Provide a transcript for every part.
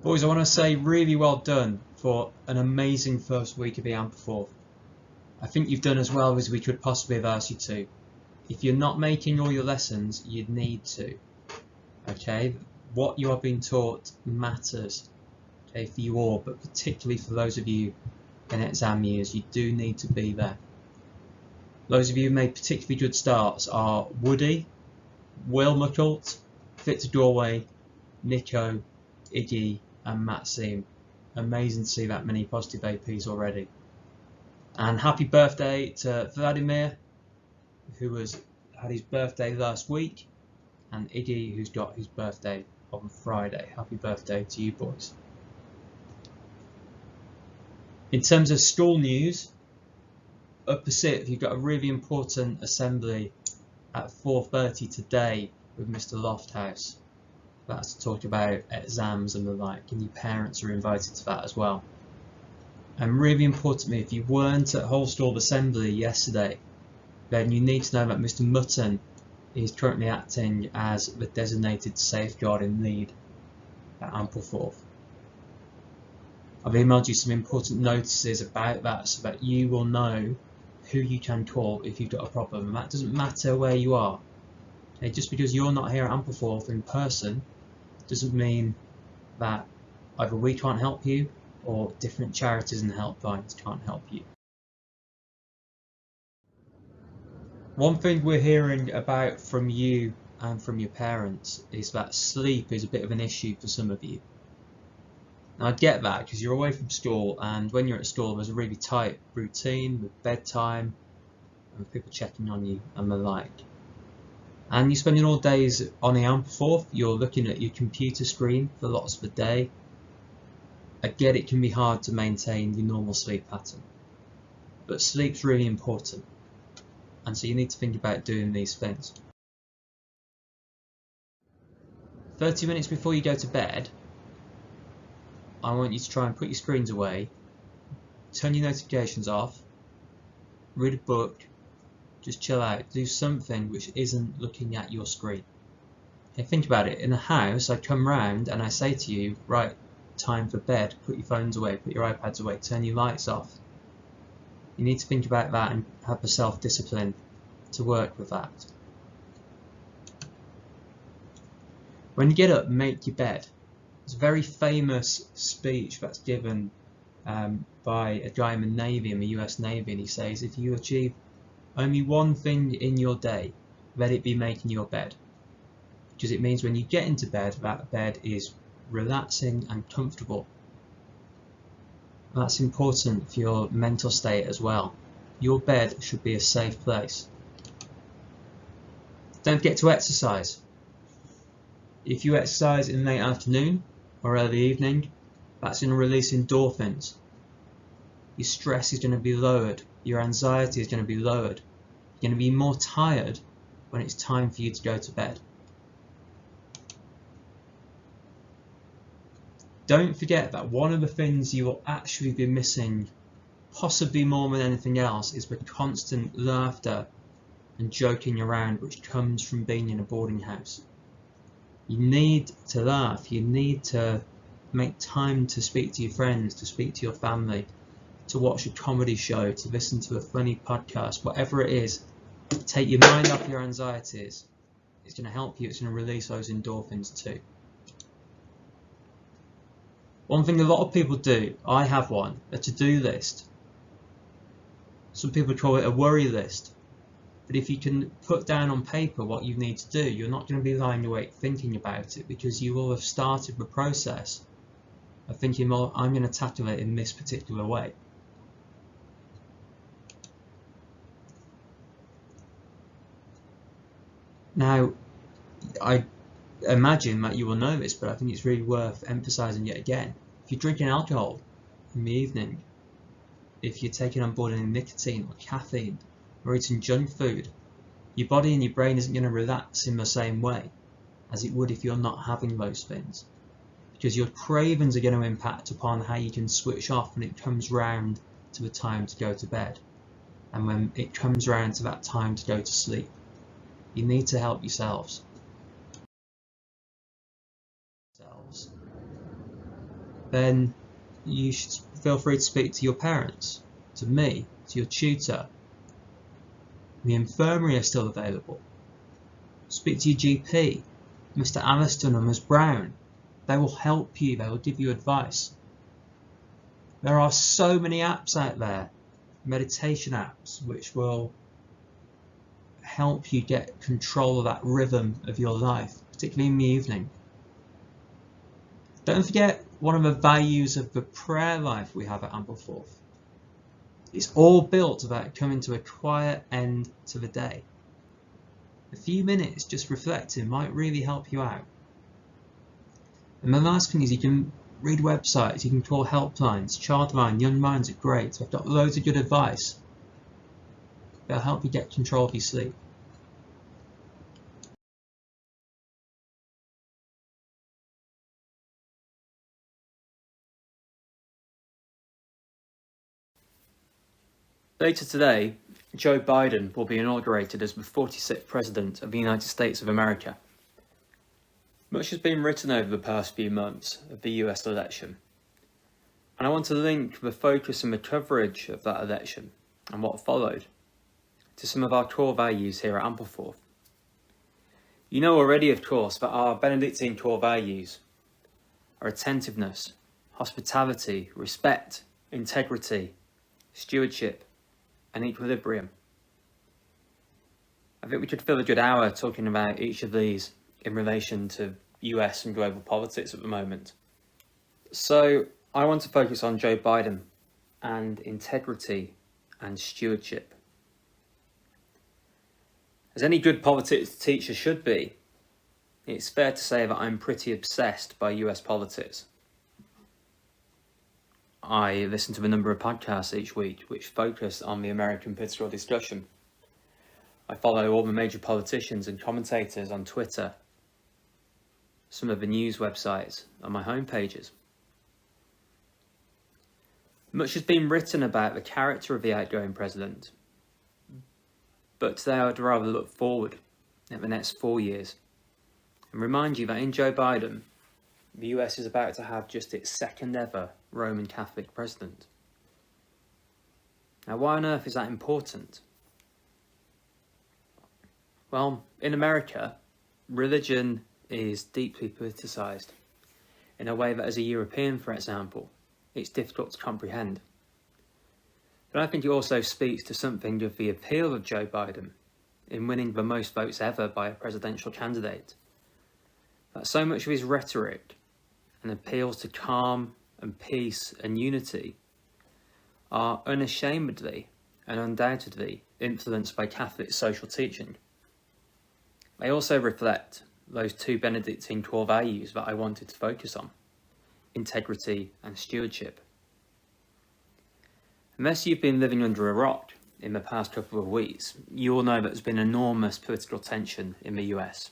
Boys, I want to say really well done for an amazing first week of the Ampleforth. I think you've done as well as we could possibly have asked you to. If you're not making all your lessons, you need to. Okay, what you are being taught matters. Okay, for you all, but particularly for those of you in exam years, you do need to be there. Those of you who made particularly good starts are Woody, Will McCult, Victor Dorway, Nico, Iggy and Matt Seam. Amazing to see that many positive APs already. And happy birthday to Vladimir, who had his birthday last week, and Iggy, who's got his birthday on Friday. Happy birthday to you boys. In terms of school news, up the SIP, you've got a really important assembly at 4:30 today with Mr. Lofthouse. That's to talk about exams and the like, and your parents are invited to that as well. And really importantly, if you weren't at Holstall Assembly yesterday, then you need to know that Mr. Mutton is currently acting as the designated safeguarding lead at Ampleforth. I've emailed you some important notices about that so that you will know who you can call if you've got a problem. And that doesn't matter where you are. Okay, just because you're not here at Ampleforth in person doesn't mean that either we can't help you or different charities and helplines can't help you. One thing we're hearing about from you and from your parents is that sleep is a bit of an issue for some of you. Now I get that because you're away from school, and when you're at school there's a really tight routine with bedtime and with people checking on you and the like. And you're spending all days on the Ampleforth, you're looking at your computer screen for lots of the day. I get it can be hard to maintain your normal sleep pattern, but sleep's really important, and so you need to think about doing these things. 30 minutes before you go to bed, I want you to try and put your screens away, turn your notifications off, read a book, just chill out, do something which isn't looking at your screen. Okay, think about it. In a house, I come round and I say to you, right, time for bed, put your phones away, put your iPads away, turn your lights off. You need to think about that and have the self-discipline to work with that. When you get up, make your bed. It's a very famous speech that's given by a guy in the Navy, in the US Navy, and he says, if you achieve only one thing in your day, let it be making your bed. Because it means when you get into bed, that bed is relaxing and comfortable. That's important for your mental state as well. Your bed should be a safe place. Don't forget to exercise. If you exercise in the late afternoon or early evening, that's going to release endorphins. Your stress is going to be lowered. Your anxiety is going to be lowered. You're going to be more tired when it's time for you to go to bed. Don't forget that one of the things you will actually be missing, possibly more than anything else, is the constant laughter and joking around which comes from being in a boarding house. You need to laugh, you need to make time to speak to your friends, to speak to your family, to watch a comedy show, to listen to a funny podcast, whatever it is. Take your mind off your anxieties. It's going to help you, it's going to release those endorphins too. One thing a lot of people do, I have one, a to-do list. Some people call it a worry list. But if you can put down on paper what you need to do, you're not going to be lying awake thinking about it, because you will have started the process of thinking, well, I'm going to tackle it in this particular way. Now, I imagine that you will know this, but I think it's really worth emphasising yet again. If you're drinking alcohol in the evening, if you're taking on board any nicotine or caffeine, or eating junk food, your body and your brain isn't going to relax in the same way as it would if you're not having those things. Because your cravings are going to impact upon how you can switch off when it comes round to the time to go to bed, and when it comes round to that time to go to sleep. You need to help yourselves. then you should feel free to speak to your parents, to me, to your tutor. The infirmary are still available. Speak to your GP, Mr. Alliston or Ms. Brown. They will help you, they will give you advice. There are so many apps out there, meditation apps, which will help you get control of that rhythm of your life, particularly in the evening. Don't forget one of the values of the prayer life we have at Ampleforth. It's all built about coming to a quiet end to the day. A few minutes just reflecting might really help you out. And the last thing is you can read websites, you can call helplines, Childline, Young Minds are great. So I've got loads of good advice. They'll help you get control of your sleep. Later today, Joe Biden will be inaugurated as the 46th President of the United States of America. Much has been written over the past few months of the US election, and I want to link the focus and the coverage of that election and what followed to some of our core values here at Ampleforth. You know already, of course, that our Benedictine core values are attentiveness, hospitality, respect, integrity, stewardship, and equilibrium. I think we could fill a good hour talking about each of these in relation to US and global politics at the moment. So I want to focus on Joe Biden and integrity and stewardship. As any good politics teacher should be, it's fair to say that I'm pretty obsessed by US politics. I listen to a number of podcasts each week which focus on the American political discussion. I follow all the major politicians and commentators on Twitter, some of the news websites on my homepages. Much has been written about the character of the outgoing president, but today I would rather look forward at the next 4 years and remind you that in Joe Biden, the US is about to have just its second ever Roman Catholic president. Now, why on earth is that important? Well, in America, religion is deeply politicised in a way that as a European, for example, it's difficult to comprehend. But I think it also speaks to something of the appeal of Joe Biden in winning the most votes ever by a presidential candidate. That so much of his rhetoric and appeals to calm and peace and unity are unashamedly and undoubtedly influenced by Catholic social teaching. They also reflect those two Benedictine core values that I wanted to focus on: integrity and stewardship. Unless you've been living under a rock in the past couple of weeks, you all know that there's been enormous political tension in the US.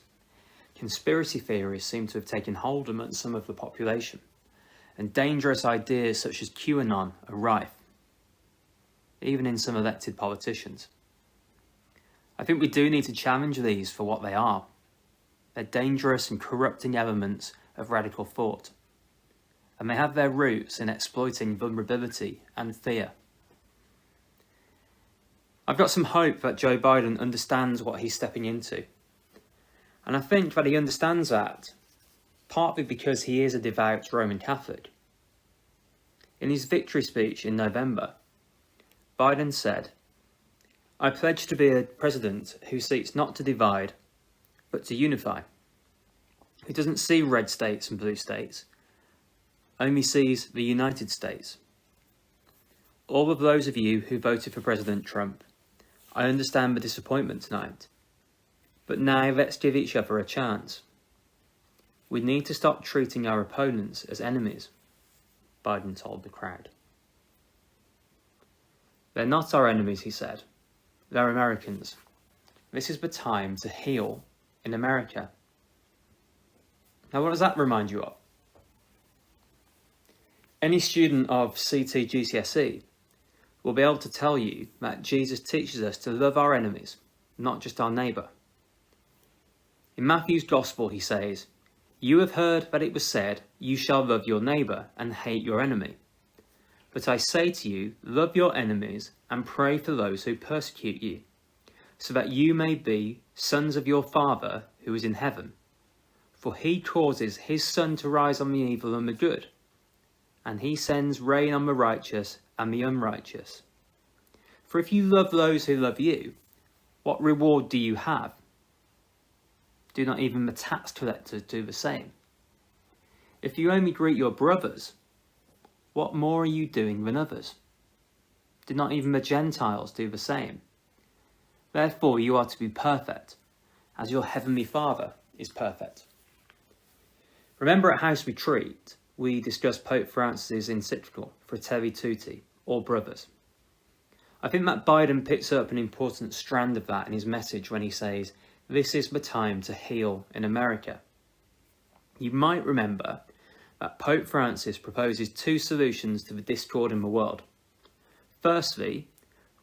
Conspiracy theories seem to have taken hold amongst some of the population, and dangerous ideas such as QAnon are rife, even in some elected politicians. I think we do need to challenge these for what they are. They're dangerous and corrupting elements of radical thought, and they have their roots in exploiting vulnerability and fear. I've got some hope that Joe Biden understands what he's stepping into, and I think that he understands that partly because he is a devout Roman Catholic. In his victory speech in November, Biden said, "I pledge to be a president who seeks not to divide, but to unify, who doesn't see red states and blue states, only sees the United States. All of those of you who voted for President Trump, I understand the disappointment tonight, but now let's give each other a chance. We need to stop treating our opponents as enemies," Biden told the crowd. "They're not our enemies," he said. "They're Americans. This is the time to heal in America." Now, what does that remind you of? Any student of CT GCSE will be able to tell you that Jesus teaches us to love our enemies, not just our neighbour. In Matthew's Gospel, he says, You have heard that it was said, 'You shall love your neighbour and hate your enemy.' But I say to you, love your enemies and pray for those who persecute you, so that you may be sons of your Father who is in heaven. For he causes his sun to rise on the evil and the good, and he sends rain on the righteous and the unrighteous. For if you love those who love you, what reward do you have? Do not even the tax collectors do the same? If you only greet your brothers, what more are you doing than others? Do not even the Gentiles do the same? Therefore you are to be perfect, as your heavenly Father is perfect." Remember at House Retreat, we discussed Pope Francis's encyclical Fratelli Tutti, or Brothers. I think that Biden picks up an important strand of that in his message when he says, "This is the time to heal in America." You might remember that Pope Francis proposes two solutions to the discord in the world. Firstly,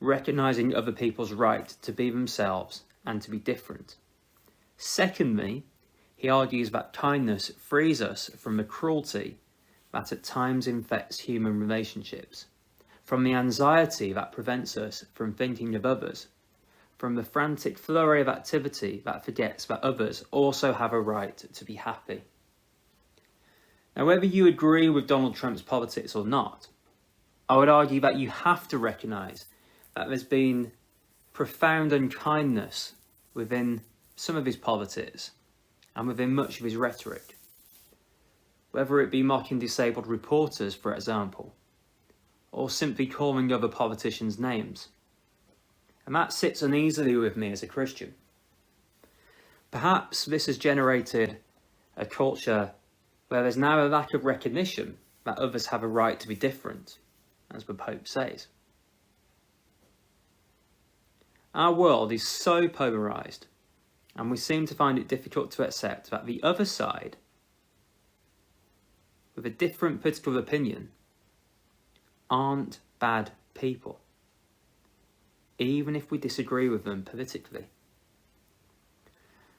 recognising other people's right to be themselves and to be different. Secondly, he argues that kindness frees us from the cruelty that at times infects human relationships, from the anxiety that prevents us from thinking of others, from the frantic flurry of activity that forgets that others also have a right to be happy. Now, whether you agree with Donald Trump's politics or not, I would argue that you have to recognise that there's been profound unkindness within some of his politics and within much of his rhetoric. Whether it be mocking disabled reporters, for example, or simply calling other politicians names. And that sits uneasily with me as a Christian. Perhaps this has generated a culture where there's now a lack of recognition that others have a right to be different, as the Pope says. Our world is so polarised, and we seem to find it difficult to accept that the other side, with a different political opinion, aren't bad people, even if we disagree with them politically.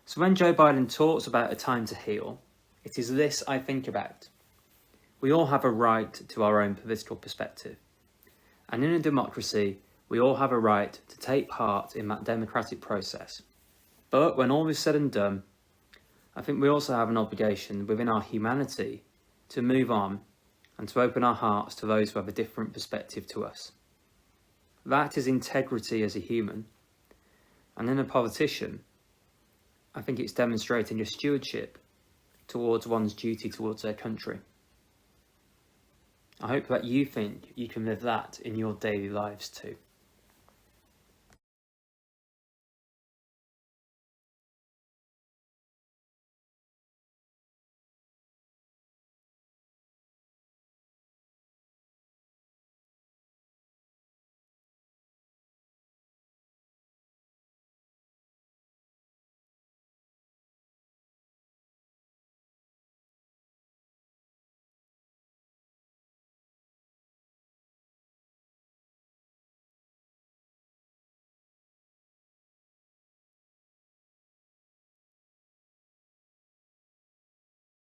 So when Joe Biden talks about a time to heal, it is this I think about. We all have a right to our own political perspective, and in a democracy, we all have a right to take part in that democratic process. But when all is said and done, I think we also have an obligation within our humanity to move on and to open our hearts to those who have a different perspective to us. That is integrity as a human. And in a politician, I think it's demonstrating a stewardship towards one's duty towards their country. I hope that you think you can live that in your daily lives too.